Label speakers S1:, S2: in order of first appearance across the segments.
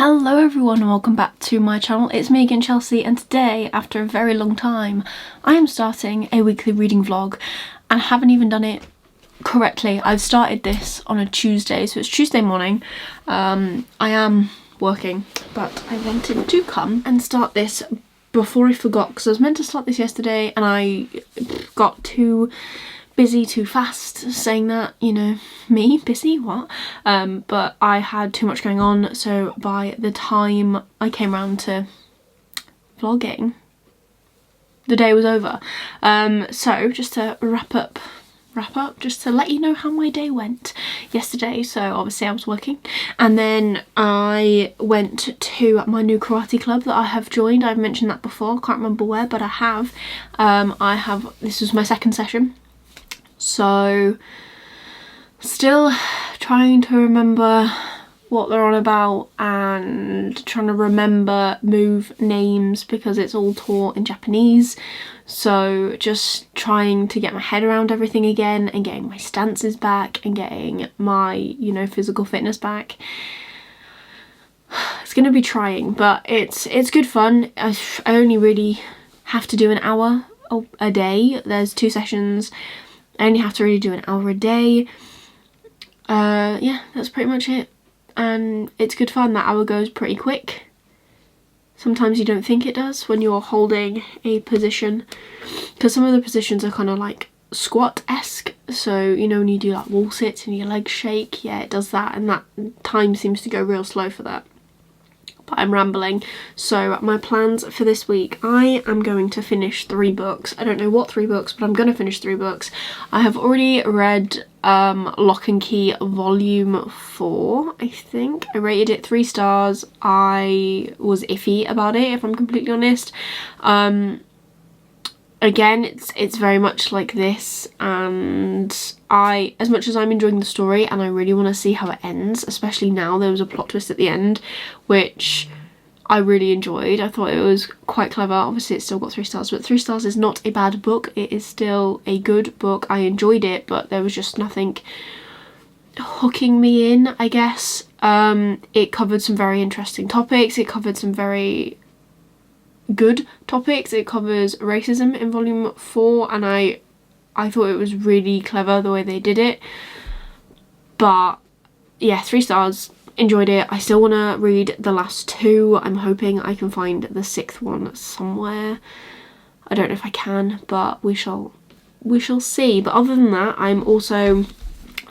S1: Hello everyone and welcome back to my channel. It's me again, Chelsea, and today, after a very long time, I am starting a weekly reading vlog and haven't even done it correctly. I've started this on a Tuesday, so it's Tuesday morning. I am working, but I wanted to come and start this before I forgot because I was meant to start this yesterday and I got too busy too fast saying that, you know, me busy, what? But I had too much going on, so by the time I came around to vlogging, the day was over. So just to wrap up, just to let you know how my day went yesterday. So obviously I was working, and then I went to my new karate club that I have joined. I've mentioned that before, I can't remember where, but I have. This was my second session. So still trying to remember what they're on about and trying to remember move names because it's all taught in Japanese. So just trying to get my head around everything again and getting my stances back and getting my, you know, physical fitness back. It's going to be trying, but it's good fun. I only really have to do an hour a day. There's 2 sessions. I only have to really do an hour a day. Yeah, that's pretty much it. And it's good fun. That hour goes pretty quick. Sometimes you don't think it does when you're holding a position, because some of the positions are kind of like squat-esque. So, you know, when you do like wall sits and your legs shake, yeah, it does that, and that time seems to go real slow for that. But I'm rambling. So my plans for this week, I am going to finish 3 books. I don't know what 3 books, but I'm going to finish 3 books. I have already read Lock and Key volume 4, I think. I rated it 3 stars. I was iffy about it, if I'm completely honest. Again, it's very much like this, and as much as I'm enjoying the story and I really want to see how it ends, especially now there was a plot twist at the end, which I really enjoyed. I thought it was quite clever. Obviously it's still got 3 stars, but 3 stars is not a bad book. It is still a good book. I enjoyed it, but there was just nothing hooking me in, I guess. It covered some very interesting topics. It covered some very good topics. It covers racism in volume 4, and I thought it was really clever the way they did it. But yeah, 3 stars, enjoyed it. I still want to read the last 2. I'm hoping I can find the 6th one somewhere. I don't know if I can, but we shall see. But other than that, I'm also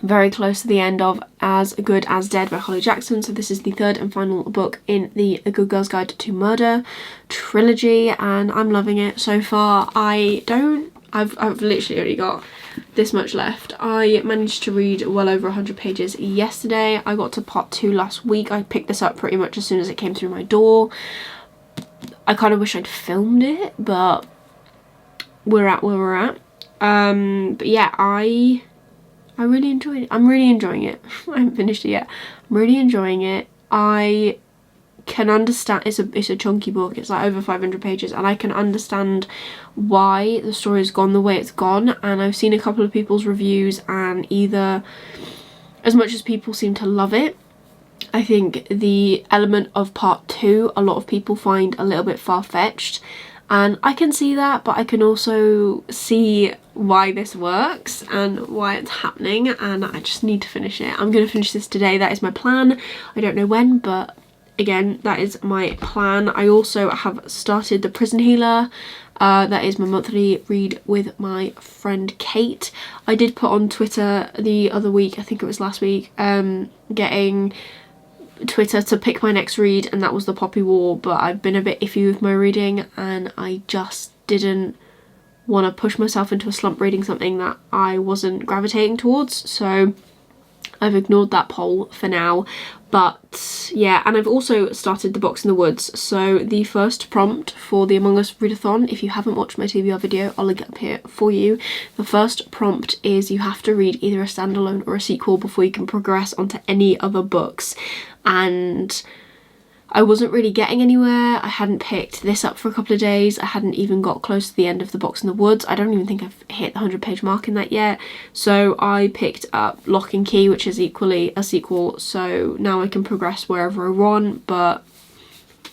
S1: very close to the end of As Good As Dead by Holly Jackson. So this is the 3rd and final book in the A Good Girl's Guide to Murder trilogy, and I'm loving it so far. I've literally only got this much left. I managed to read well over 100 pages yesterday. I got to part 2 last week. I picked this up pretty much as soon as it came through my door. I kind of wish I'd filmed it, but we're at where we're at. But yeah, I really enjoyed it. I'm really enjoying it. I haven't finished it yet. I'm really enjoying it. I can understand, it's a chunky book. It's like over 500 pages, and I can understand why the story's gone the way it's gone. And I've seen a couple of people's reviews, and either, as much as people seem to love it, I think the element of part 2 a lot of people find a little bit far-fetched. And I can see that, but I can also see why this works and why it's happening, and I just need to finish it. I'm going to finish this today. That is my plan. I don't know when, but again, that is my plan. I also have started The Prison Healer. That is my monthly read with my friend Kate. I did put on Twitter the other week, I think it was last week, getting Twitter to pick my next read, and that was The Poppy War, but I've been a bit iffy with my reading and I just didn't want to push myself into a slump reading something that I wasn't gravitating towards, so I've ignored that poll for now. But yeah, and I've also started The Box in the Woods. So the first prompt for the Among Us readathon, if you haven't watched my TBR video, I'll link it up here for you. The first prompt is you have to read either a standalone or a sequel before you can progress onto any other books. And I wasn't really getting anywhere. I hadn't picked this up for a couple of days. I hadn't even got close to the end of The Box in the Woods. I don't even think I've hit the 100-page mark in that yet. So I picked up Lock and Key, which is equally a sequel. So now I can progress wherever I want, but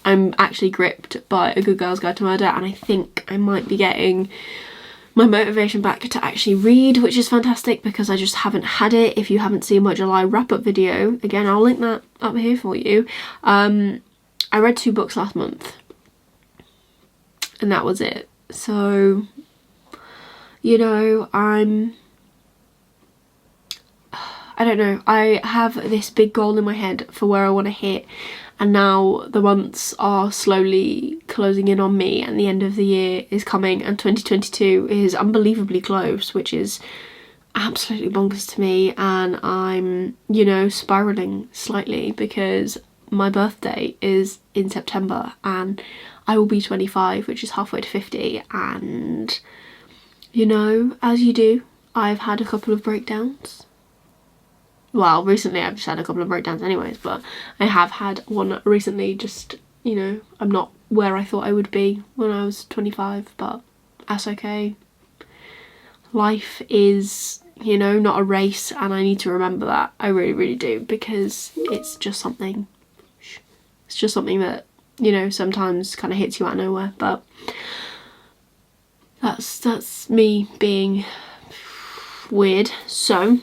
S1: I'm actually gripped by A Good Girl's Guide to Murder, and I think I might be getting my motivation back to actually read, which is fantastic because I just haven't had it. If you haven't seen my July wrap-up video, again, I'll link that up here for you. I read 2 books last month and that was it. So, you know, I don't know, I have this big goal in my head for where I want to hit, and now the months are slowly closing in on me and the end of the year is coming and 2022 is unbelievably close, which is absolutely bonkers to me. And I'm, you know, spiraling slightly because my birthday is in September and I will be 25, which is halfway to 50, and you know, as you do, I've had a couple of breakdowns. Well, recently I've just had a couple of breakdowns anyways, but I have had one recently. Just, you know, I'm not where I thought I would be when I was 25, but that's okay. Life is, you know, not a race, and I need to remember that. I really, really do, because it's just something that, you know, sometimes kind of hits you out of nowhere. But that's me being weird. So,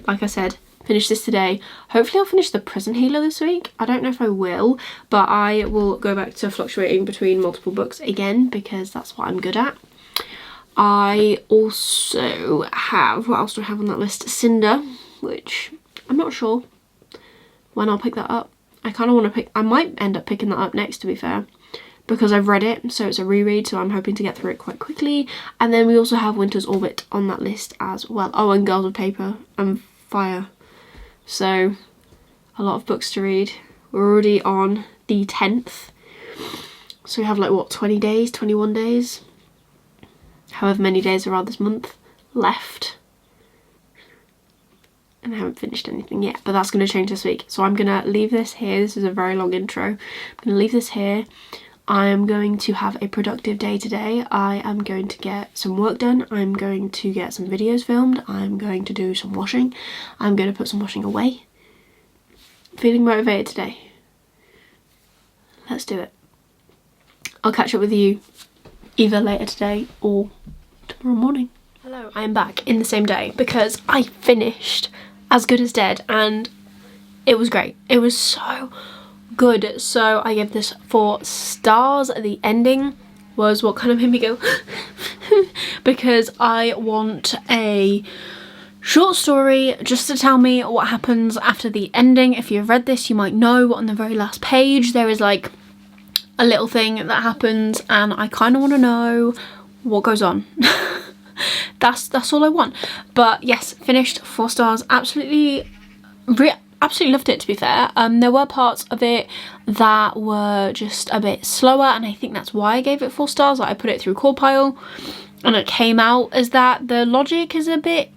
S1: like I said, finish this today. Hopefully I'll finish The Prison Healer this week. I don't know if I will, but I will go back to fluctuating between multiple books again because that's what I'm good at. I also have, what else do I have on that list? Cinder, which I'm not sure when I'll pick that up. I kind of want to pick, I might end up picking that up next, to be fair, because I've read it, so it's a reread, so I'm hoping to get through it quite quickly. And then we also have Winter's Orbit on that list as well. Oh, and Girls of Paper and Fire. So a lot of books to read. We're already on the 10th, so we have like what, 20 days, 21 days, however many days there are this month left. And I haven't finished anything yet, but that's going to change this week. So I'm going to leave this here. This is a very long intro. I'm going to leave this here. I am going to have a productive day today. I am going to get some work done. I'm going to get some videos filmed. I'm going to do some washing. I'm going to put some washing away. Feeling motivated today. Let's do it. I'll catch up with you either later today or tomorrow morning. Hello, I am back in the same day because I finished As Good as Dead and it was great. It was so good. So I give this 4 stars. The ending was what kind of made me go because I want a short story just to tell me what happens after the ending. If you've read this, you might know on the very last page there is like a little thing that happens and I kind of want to know what goes on. That's all I want. But yes, finished, 4 stars. Absolutely loved it, to be fair. There were parts of it that were just a bit slower, and I think that's why I gave it 4 stars. Like, I put it through Core Pile and it came out as that. The logic is a bit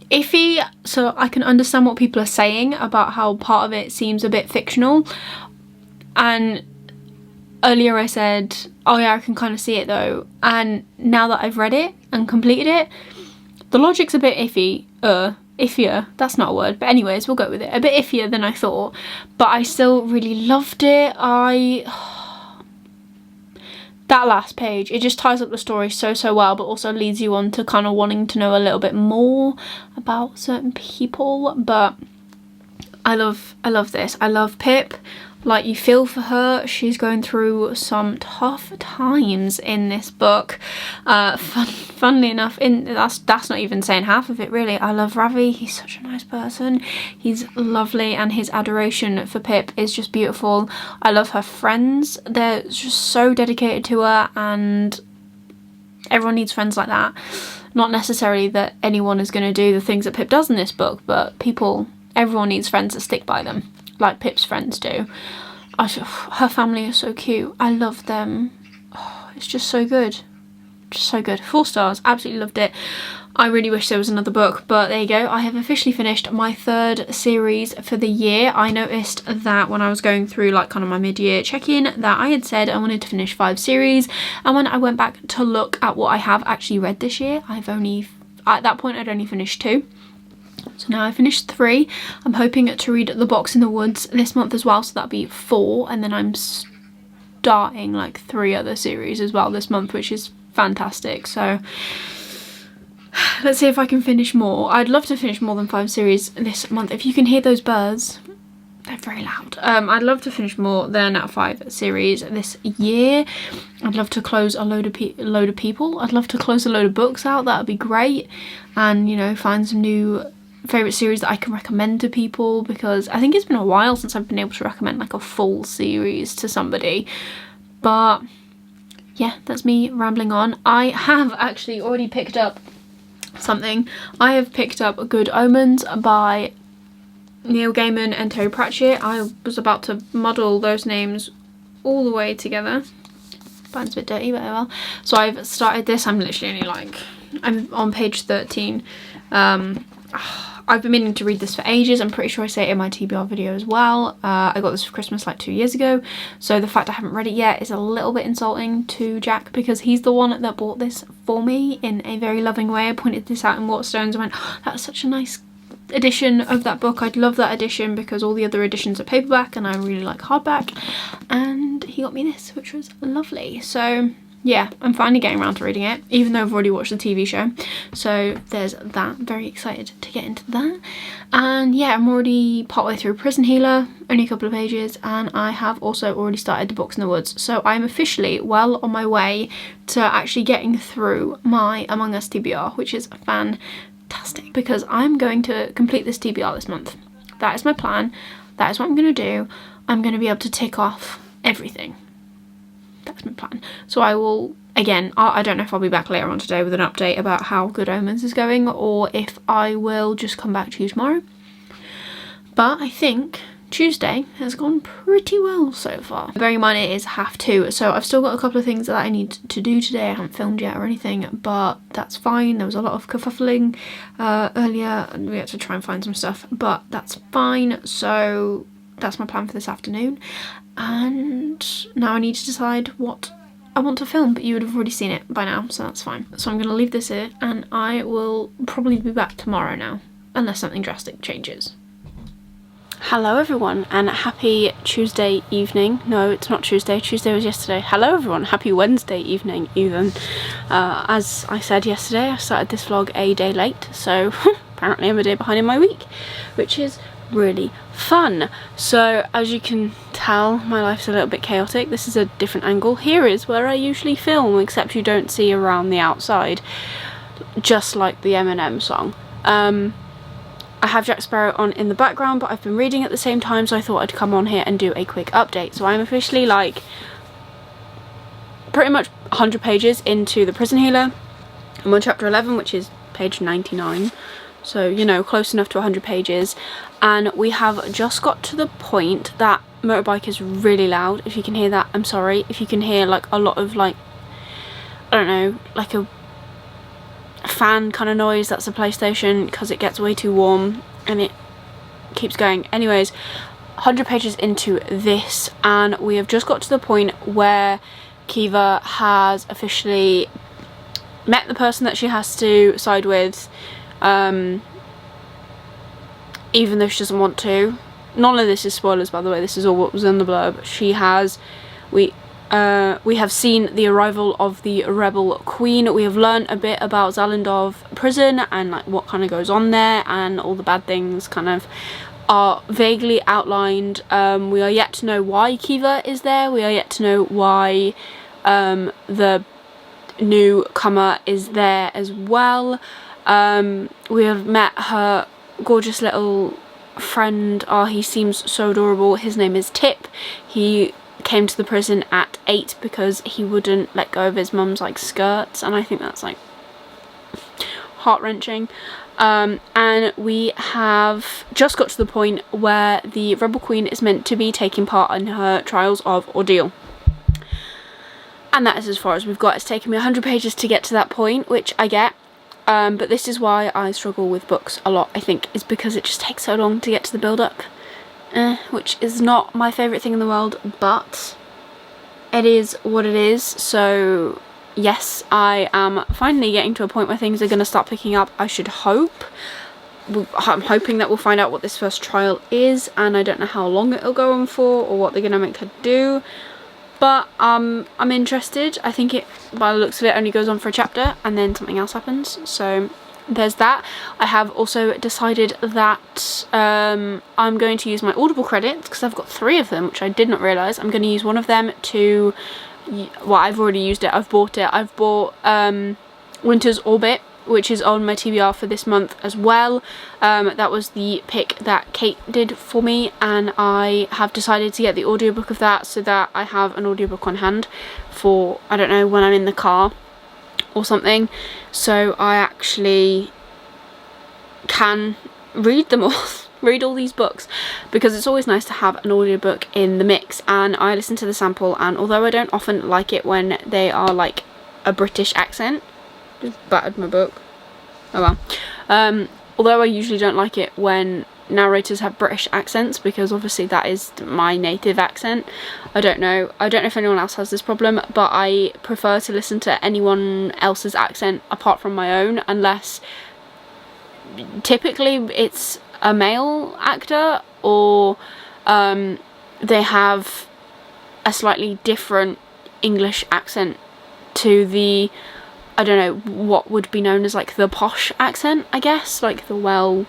S1: iffy, so I can understand what people are saying about how part of it seems a bit fictional. And earlier I said, oh yeah, I can kind of see it though, and now that I've read it and completed it, the logic's a bit iffier, that's not a word, but anyways, we'll go with it, a bit iffier than I thought, but I still really loved it. That last page, it just ties up the story so well, but also leads you on to kind of wanting to know a little bit more about certain people. But I love this. I love Pip. Like, you feel for her. She's going through some tough times in this book. Funnily enough, that's not even saying half of it, really. I love Ravi. He's such a nice person. He's lovely, and his adoration for Pip is just beautiful. I love her friends. They're just so dedicated to her, and everyone needs friends like that. Not necessarily that anyone is going to do the things that Pip does in this book, but everyone needs friends that stick by them, like Pip's friends do. Her family is so cute. I love them. Oh, it's just so good. Just so good. 4 stars. Absolutely loved it. I really wish there was another book, but there you go. I have officially finished my 3rd series for the year. I noticed that when I was going through like kind of my mid-year check-in that I had said I wanted to finish 5 series, and when I went back to look at what I have actually read this year, at that point I'd only finished 2. So now I finished 3. I'm hoping to read The Box in the Woods this month as well, so that'll be 4, and then I'm starting like 3 other series as well this month, which is fantastic. So let's see if I can finish more. I'd love to finish more than 5 series this month. If you can hear those birds, they're very loud. I'd love to finish more than 5 series this year. I'd love to close a load of people. I'd love to close a load of books out. That would be great. And, you know, find some new favourite series that I can recommend to people, because I think it's been a while since I've been able to recommend like a full series to somebody. But yeah, that's me rambling on. I have actually already picked up something. I have picked up Good Omens by Neil Gaiman and Terry Pratchett. I was about to muddle those names all the way together. Mine's a bit dirty, but oh well. So I've started this. I'm literally only I'm on page 13. I've been meaning to read this for ages. I'm pretty sure I say it in my TBR video as well. I got this for Christmas like 2 years ago, so the fact I haven't read it yet is a little bit insulting to Jack, because he's the one that bought this for me in a very loving way. I pointed this out in Waterstones and went, oh, that's such a nice edition of that book. I'd love that edition, because all the other editions are paperback and I really like hardback, and he got me this, which was lovely. So yeah, I'm finally getting around to reading it, even though I've already watched the TV show. So there's that. Very excited to get into that. And yeah, I'm already partway through Prison Healer, only a couple of pages, and I have also already started The Box in the Woods. So I'm officially well on my way to actually getting through my Among Us TBR, which is fantastic, because I'm going to complete this TBR this month. That is my plan. That is what I'm going to do. I'm going to be able to tick off everything. That's my plan. So I will, again, I don't know if I'll be back later on today with an update about how Good Omens is going, or if I will just come back to you tomorrow. But I think Tuesday has gone pretty well so far. Bearing in mind it is 2:30, so I've still got a couple of things that I need to do today. I haven't filmed yet or anything, but that's fine. There was a lot of kerfuffling earlier, and we had to try and find some stuff, but that's fine. So that's my plan for this afternoon. And now I need to decide what I want to film, but you would have already seen it by now, so that's fine. So I'm going to leave this here, and I will probably be back tomorrow now, unless something drastic changes. Hello everyone, and happy Tuesday evening. No, it's not Tuesday. Tuesday was yesterday. Hello everyone, happy Wednesday evening even. As I said yesterday, I started this vlog a day late, so apparently I'm a day behind in my week, which is really fun. So as you can tell, my life's a little bit chaotic. This is a different angle. Here is where I usually film, except you don't see around the outside, just like the Eminem song. I have Jack Sparrow on in the background, but I've been reading at the same time, so I thought I'd come on here and do a quick update. So I'm officially like pretty much 100 pages into the Prison Healer. I'm on chapter 11, which is page 99. So, you know, close enough to 100 pages. And we have just got to the point that motorbike is really loud. If you can hear that, I'm sorry. If you can hear like a lot of like, I don't know, like a fan kind of noise, that's a PlayStation, because it gets way too warm and it keeps going. Anyways, 100 pages into this, and we have just got to the point where Kiva has officially met the person that she has to side with, even though she doesn't want to. None of this is spoilers, by the way. This is all what was in the blurb. We have seen the arrival of the rebel queen. We have learned a bit about Zalindov prison and like what kind of goes on there, and all the bad things kind of are vaguely outlined. We are yet to know why Kiva is there. We are yet to know why the newcomer is there as well. We have met her gorgeous little friend. Oh, he seems so adorable. His name is Tip. He came to the prison at 8 because he wouldn't let go of his mum's like skirts, and I think that's like heart-wrenching. And we have just got to the point where the rebel queen is meant to be taking part in her trials of ordeal, and that is as far as we've got. It's taken me 100 pages to get to that point, which I get. But this is why I struggle with books a lot, I think, is because it just takes so long to get to the build-up, which is not my favourite thing in the world, but it is what it is. So yes, I am finally getting to a point where things are going to start picking up, I should hope. I'm hoping that we'll find out what this first trial is, and I don't know how long it'll go on for or what they're going to make her do. But I'm interested. I think it, by the looks of it, only goes on for a chapter and then something else happens. So there's that. I have also decided that I'm going to use my Audible credits, because I've got 3 of them, which I did not realise. I'm going to use one of them to, well, I've already used it. I've bought it. I've bought Winter's Orbit, which is on my TBR for this month as well. That was the pick that Kate did for me, and I have decided to get the audiobook of that so that I have an audiobook on hand for, I don't know, when I'm in the car or something, so I actually can read them all. Read all these books, because it's always nice to have an audiobook in the mix. And I listen to the sample, and although I don't often like it when they are like a British accent, just battered my book. Oh well. Although I usually don't like it when narrators have British accents, because obviously that is my native accent. I don't know if anyone else has this problem, but I prefer to listen to anyone else's accent apart from my own, unless typically it's a male actor, or they have a slightly different English accent to the, I don't know, what would be known as like the posh accent, I guess, like the well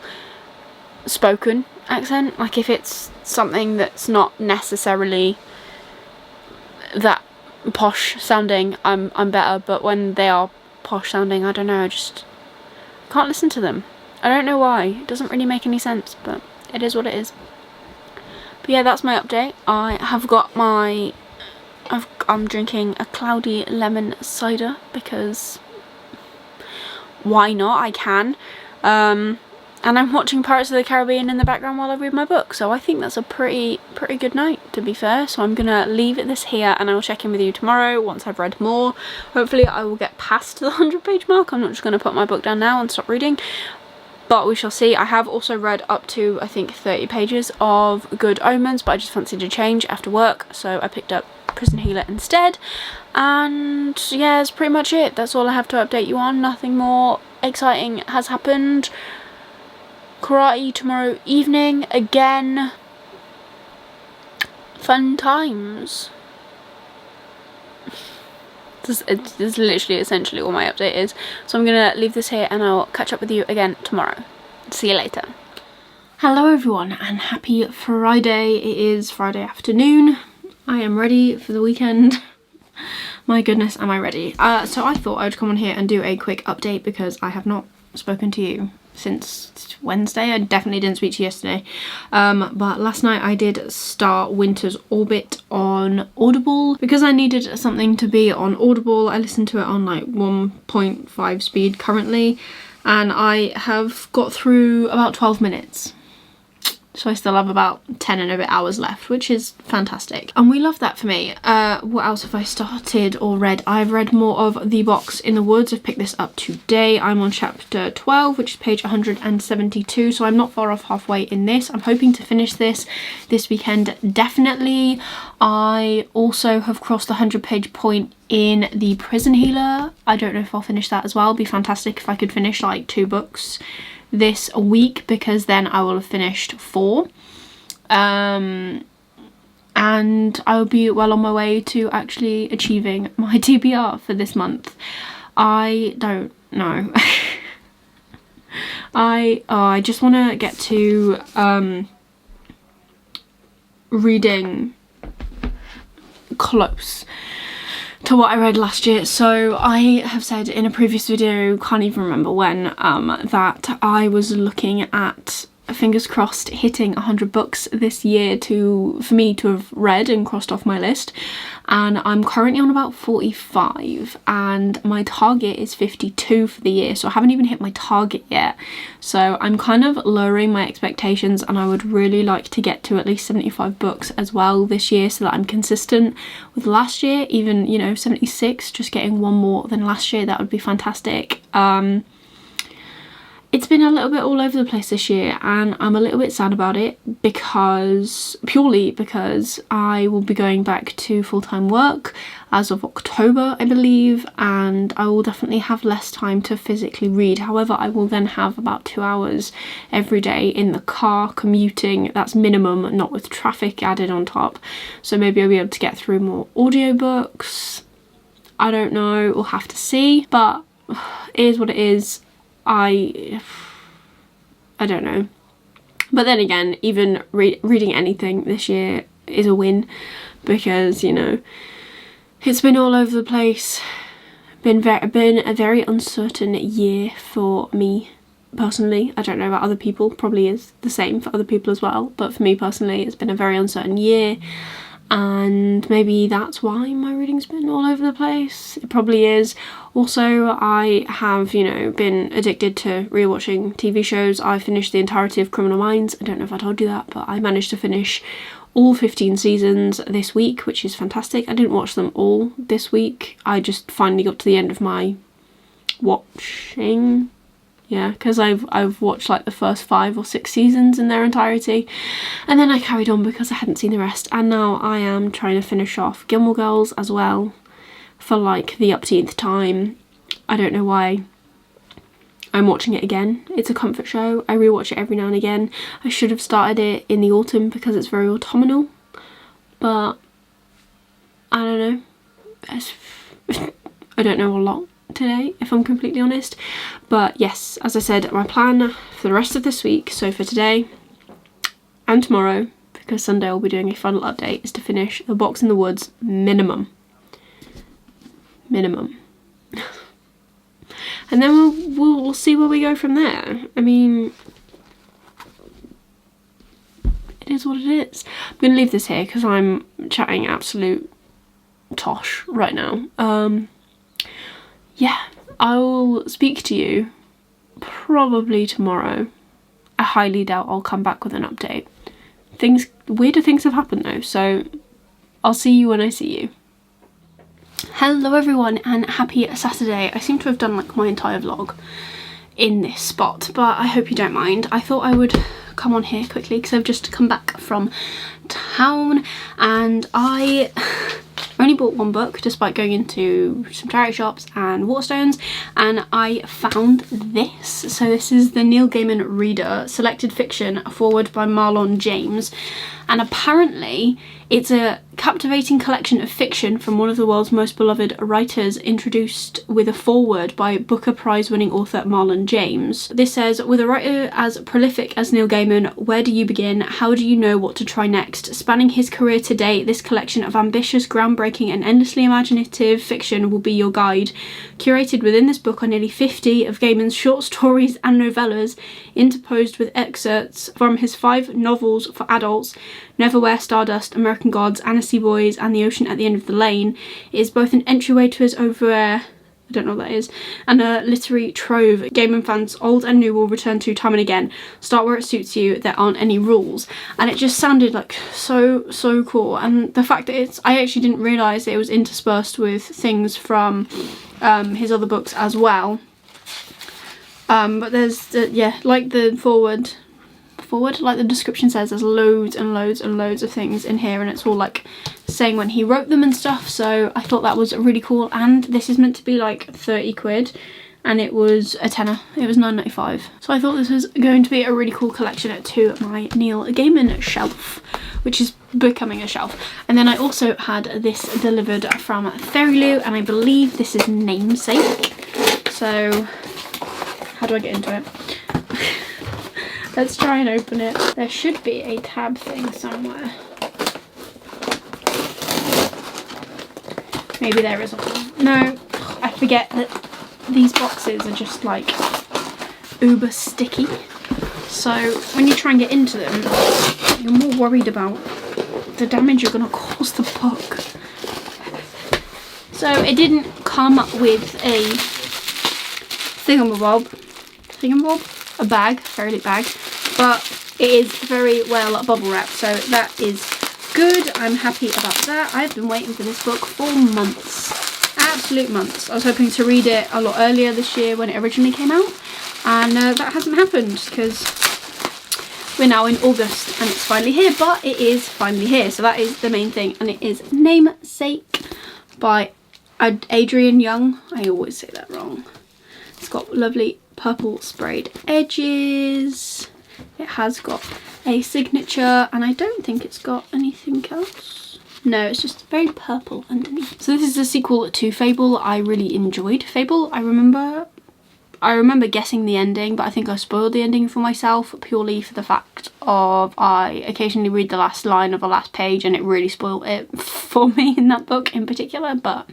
S1: spoken accent. Like if it's something that's not necessarily that posh sounding, I'm better, but when they are posh sounding, I don't know, I just can't listen to them. I don't know why, it doesn't really make any sense, but it is what it is. But yeah, that's my update. I have got my, I'm drinking a cloudy lemon cider because why not? I can. And I'm watching Pirates of the Caribbean in the background while I read my book, so I think that's a pretty good night, to be fair. So I'm gonna leave this here, and I will check in with you tomorrow once I've read more. Hopefully I will get past the 100-page mark. I'm not just gonna put my book down now and stop reading, but we shall see. I have also read up to, I think, 30 pages of Good Omens, but I just fancied a change after work, so I picked up Prison Healer instead. And yeah, that's pretty much it. That's all I have to update you on. Nothing more exciting has happened. Karate tomorrow evening again. Fun times. This is literally essentially all my update is. So I'm gonna leave this here, and I'll catch up with you again tomorrow. See you later. Hello everyone, and happy Friday. It is Friday afternoon. I am ready for the weekend. My goodness, am I ready. So I thought I'd come on here and do a quick update, because I have not spoken to you since Wednesday. I definitely didn't speak to you yesterday. But last night I did start Winter's Orbit on Audible. Because I needed something to be on Audible, I listened to it on like 1.5 speed currently, and I have got through about 12 minutes. So I still have about 10 and a bit hours left, which is fantastic. And we love that for me. What else have I started or read? I've read more of The Box in the Woods. I've picked this up today. I'm on chapter 12, which is page 172. So I'm not far off halfway in this. I'm hoping to finish this weekend, definitely. I also have crossed the 100-page point in The Prison Healer. I don't know if I'll finish that as well. It'd be fantastic if I could finish like 2 books this week, because then I will have finished 4, and I will be well on my way to actually achieving my TBR for this month. I don't know. I just want to get to reading close to what I read last year. So I have said in a previous video, can't even remember when, that I was looking at, fingers crossed, hitting 100 books this year for me to have read and crossed off my list. And I'm currently on about 45, and my target is 52 for the year, so I haven't even hit my target yet. So I'm kind of lowering my expectations, and I would really like to get to at least 75 books as well this year, so that I'm consistent with last year. Even, you know, 76, just getting one more than last year, that would be fantastic. It's been a little bit all over the place this year, and I'm a little bit sad about it purely because I will be going back to full-time work as of October, I believe, and I will definitely have less time to physically read. However, I will then have about 2 hours every day in the car commuting. That's minimum, not with traffic added on top. So maybe I'll be able to get through more audiobooks. I don't know, we'll have to see, but it is what it is. I don't know. But then again, even reading anything this year is a win, because, you know, it's been all over the place. Been a very uncertain year for me personally. I don't know about other people, probably is the same for other people as well, but for me personally it's been a very uncertain year, and maybe that's why my reading's been all over the place. It probably is. Also, I have, you know, been addicted to rewatching TV shows. I finished the entirety of Criminal Minds. I don't know if I told you that, but I managed to finish all 15 seasons this week, which is fantastic. I didn't watch them all this week. I just finally got to the end of my watching. Yeah, because I've watched like the first 5 or 6 seasons in their entirety, and then I carried on because I hadn't seen the rest, and now I am trying to finish off Gilmore Girls as well for like the upteenth time. I don't know why I'm watching it again. It's a comfort show. I rewatch it every now and again. I should have started it in the autumn because it's very autumnal, but I don't know. I don't know a lot today, if I'm completely honest. But yes, as I said, my plan for the rest of this week, so for today and tomorrow, because Sunday I'll be doing a final update, is to finish The Box in the Woods minimum. And then we'll see where we go from there. I mean, it is what it is. I'm going to leave this here because I'm chatting absolute tosh right now. Yeah, I'll speak to you probably tomorrow. I highly doubt I'll come back with an update. Weirder things have happened though, so I'll see you when I see you. Hello everyone, and happy Saturday. I seem to have done like my entire vlog in this spot, but I hope you don't mind. I thought I would come on here quickly because I've just come back from town, and I only bought one book despite going into some charity shops and Waterstones, and I found this. So this is the Neil Gaiman Reader Selected Fiction, a foreword by Marlon James, and apparently it's a captivating collection of fiction from one of the world's most beloved writers, introduced with a foreword by Booker Prize winning author Marlon James. This says, with a writer as prolific as Neil Gaiman, where do you begin? How do you know what to try next? Spanning his career to date, this collection of ambitious, groundbreaking and endlessly imaginative fiction will be your guide. Curated within this book are nearly 50 of Gaiman's short stories and novellas, interposed with excerpts from his 5 novels for adults, Neverwhere, Stardust, American Gods, Annecy Boys and The Ocean at the End of the Lane. It is both an entryway to his I don't know what that is, and a literary trove Gaiman fans old and new will return to time and again. Start where it suits you, there aren't any rules. And it just sounded like so cool, and the fact that I actually didn't realise that it was interspersed with things from his other books as well. But there's like the forward, like the description says, there's loads and loads and loads of things in here, and it's all like saying when he wrote them and stuff, so I thought that was really cool. And this is meant to be like 30 quid, and it was a tenner. It was £9.95, so I thought this was going to be a really cool collection to my Neil Gaiman shelf, which is becoming a shelf. And then I also had this delivered from Ferryloo, and I believe this is Namesake. So how do I get into it? Let's try and open it. There should be a tab thing somewhere. Maybe there isn't one. No, I forget that these boxes are just like uber sticky. So when you try and get into them, you're more worried about the damage you're gonna cause the book. So it didn't come with a thingamabob, a bag, Ferryloo bag, but it is very well bubble wrapped, so that is good. I'm happy about that. I've been waiting for this book for months, absolute months. I was hoping to read it a lot earlier this year when it originally came out,
S2: and that hasn't happened because we're now in August and it's finally here, but it is finally here, so that is the main thing. And it is Namesake by Adrian Young. I always say that wrong. It's got lovely purple sprayed edges. It has got a signature, and I don't think it's got anything else. No, it's just very purple underneath. So this is a sequel to Fable. I really enjoyed Fable. I remember guessing the ending, but I think I spoiled the ending for myself purely for the fact of I occasionally read the last line of the last page and it really spoiled it for me in that book in particular, but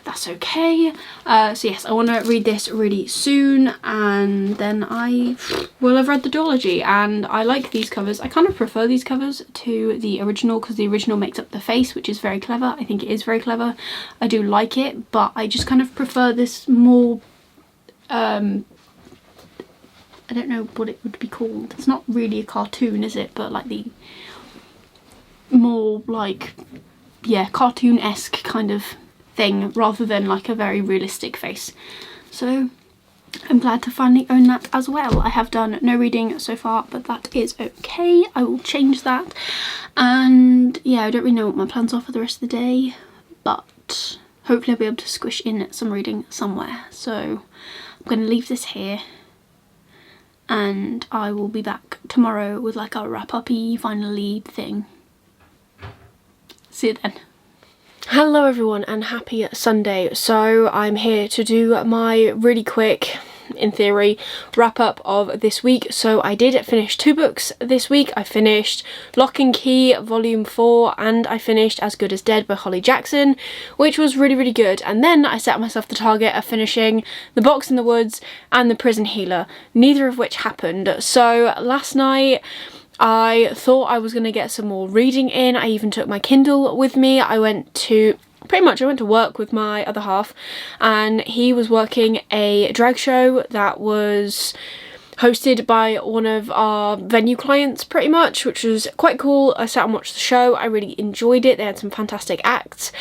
S2: that's okay. So yes, I want to read this really soon, and then I will have read the duology. And I like these covers. I kind of prefer these covers to the original because the original makes up the face, which is very clever. I think it is very clever. I do like it, but I just kind of prefer this more I don't know what it would be called. It's not really a cartoon, is it? But like the more like, yeah, cartoon-esque kind of thing rather than like a very realistic face. So I'm glad to finally own that as well. I have done no reading so far, but that is okay. I will change that. And yeah, I don't really know what my plans are for the rest of the day, but hopefully I'll be able to squish in some reading somewhere. So I'm going to leave this here, and I will be back tomorrow with like a wrap-up-y finally thing. See you then.
S1: Hello everyone and happy Sunday. So I'm here to do my really quick, in theory, wrap up of this week. So I did finish 2 books this week. I finished Lock and Key Volume 4 and I finished As Good as Dead by Holly Jackson, which was really good. And then I set myself the target of finishing The Box in the Woods and The Prison Healer, neither of which happened. So last night I thought I was going to get some more reading in. I even took my Kindle with me. I went to work with my other half, and he was working a drag show that was hosted by one of our venue clients pretty much, which was quite cool. I sat and watched the show. I really enjoyed it. They had some fantastic acts,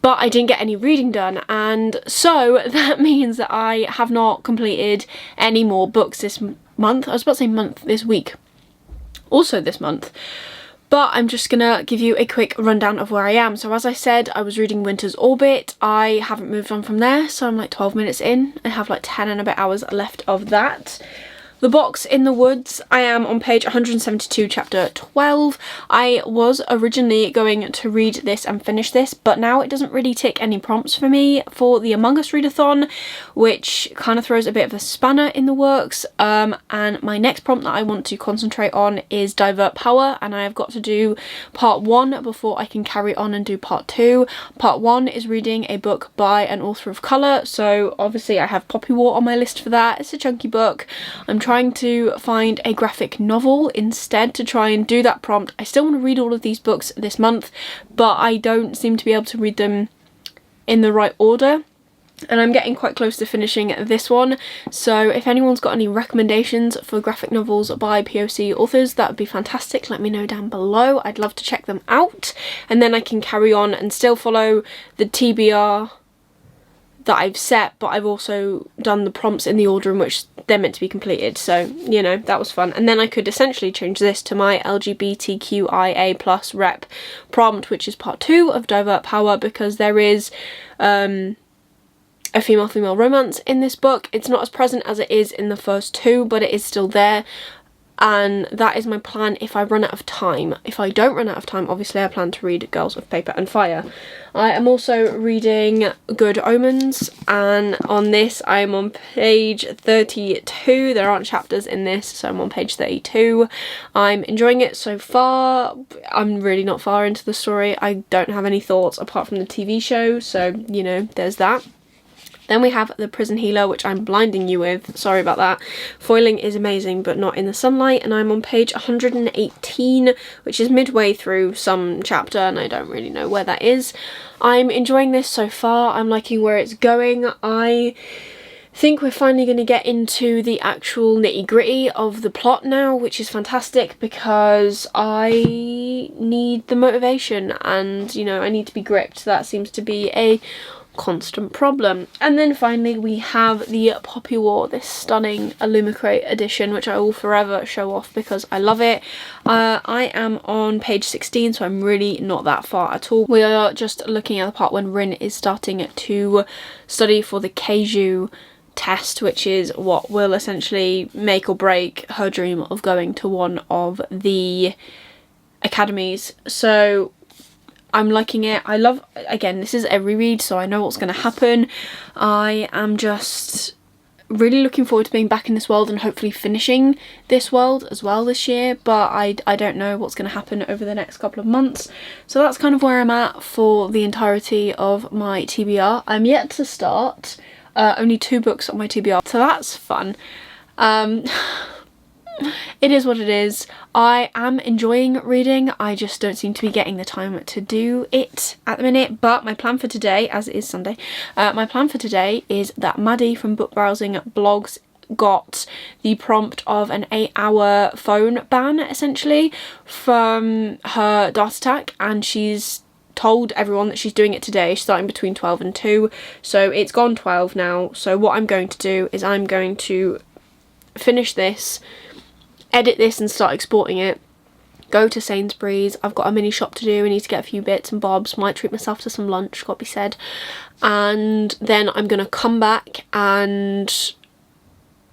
S1: but I didn't get any reading done, and so that means that I have not completed any more books this month. I was about to say month, this week. Also this month. But I'm just gonna give you a quick rundown of where I am. So as I said, I was reading Winter's Orbit. I haven't moved on from there, so I'm like 12 minutes in. I have like 10 and a bit hours left of that. The Box in the Woods, I am on page 172, chapter 12. I was originally going to read this and finish this, but now it doesn't really tick any prompts for me for the Among Us readathon, which kind of throws a bit of a spanner in the works. And my next prompt that I want to concentrate on is Divert Power, and I have got to do part 1 before I can carry on and do part 2. Part 1 is reading a book by an author of colour, so obviously I have Poppy War on my list for that. It's a chunky book. I'm trying to find a graphic novel instead to try and do that prompt. I still want to read all of these books this month, but I don't seem to be able to read them in the right order, and I'm getting quite close to finishing this one. So if anyone's got any recommendations for graphic novels by POC authors, that would be fantastic. Let me know down below. I'd love to check them out, and then I can carry on and still follow the TBR that I've set, but I've also done the prompts in the order in which they're meant to be completed. So, you know, that was fun. And then I could essentially change this to my LGBTQIA+ rep prompt, which is part 2 of Divert Power, because there is a female-female romance in this book. It's not as present as it is in the first 2, but it is still there. And that is my plan if I run out of time. If I don't run out of time, obviously I plan to read Girls of Paper and Fire. I am also reading Good Omens, and on this I am on page 32. There aren't chapters in this, so I'm on page 32. I'm enjoying it so far. I'm really not far into the story. I don't have any thoughts apart from the TV show, so, you know, there's that. Then we have The Prison Healer, which I'm blinding you with. Sorry about that. Foiling is amazing, but not in the sunlight. And I'm on page 118, which is midway through some chapter, and I don't really know where that is. I'm enjoying this so far. I'm liking where it's going. I think we're finally going to get into the actual nitty-gritty of the plot now, which is fantastic because I need the motivation and, you know, I need to be gripped. That seems to be a constant problem. And then finally we have the Poppy War, this stunning Illumicrate edition, which I will forever show off because I love it. I am on page 16, so I'm really not that far at all. We are just looking at the part when Rin is starting to study for the Keiju test, which is what will essentially make or break her dream of going to one of the academies. So I'm liking it. I love, again, this is a reread, so I know what's going to happen. I am just really looking forward to being back in this world and hopefully finishing this world as well this year, but I don't know what's going to happen over the next couple of months. So that's kind of where I'm at for the entirety of my TBR. I'm yet to start only 2 books on my TBR, so that's fun. It is what it is. I am enjoying reading, I just don't seem to be getting the time to do it at the minute. But my plan for today, as it is Sunday, my plan for today is that Maddie from Book Browsing Blogs got the prompt of an 8-hour phone ban essentially from her dart attack, and she's told everyone that she's doing it today. She's starting between 12 and 2, so it's gone 12 now. So what I'm going to do is I'm going to finish this, edit this and start exporting it, go to Sainsbury's. I've got a mini shop to do, I need to get a few bits and bobs, might treat myself to some lunch, got to be said, and then I'm gonna come back, and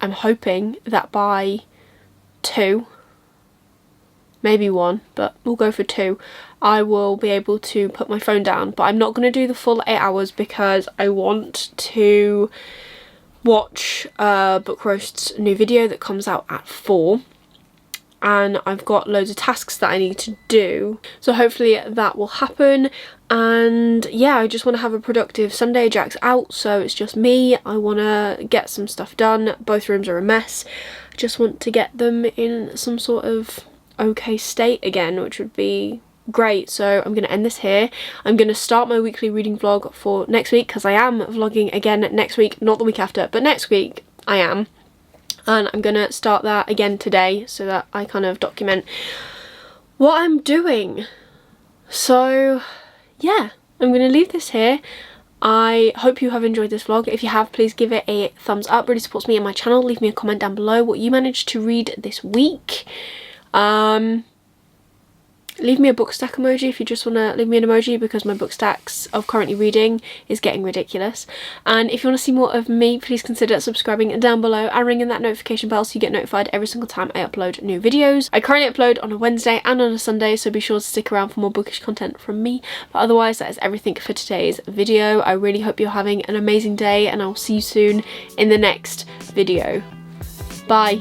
S1: I'm hoping that by 2, maybe 1, but we'll go for 2, I will be able to put my phone down. But I'm not going to do the full 8 hours because I want to watch Book Roast's new video that comes out at 4, and I've got loads of tasks that I need to do, so hopefully that will happen. And yeah, I just want to have a productive Sunday. Jack's out, so it's just me. I want to get some stuff done. Both rooms are a mess. I just want to get them in some sort of okay state again, which would be great. So I'm going to end this here. I'm going to start my weekly reading vlog for next week, because I am vlogging again next week, not the week after, but next week I am. And I'm going to start that again today so that I kind of document what I'm doing. So yeah, I'm going to leave this here. I hope you have enjoyed this vlog. If you have, please give it a thumbs up, really supports me and my channel. Leave me a comment down below what you managed to read this week. Leave me a book stack emoji if you just want to leave me an emoji, because my book stacks of currently reading is getting ridiculous. And if you want to see more of me, please consider subscribing down below and ringing that notification bell so you get notified every single time I upload new videos. I currently upload on a Wednesday and on a Sunday, so be sure to stick around for more bookish content from me. But otherwise, that is everything for today's video. I really hope you're having an amazing day, and I'll see you soon in the next video. Bye.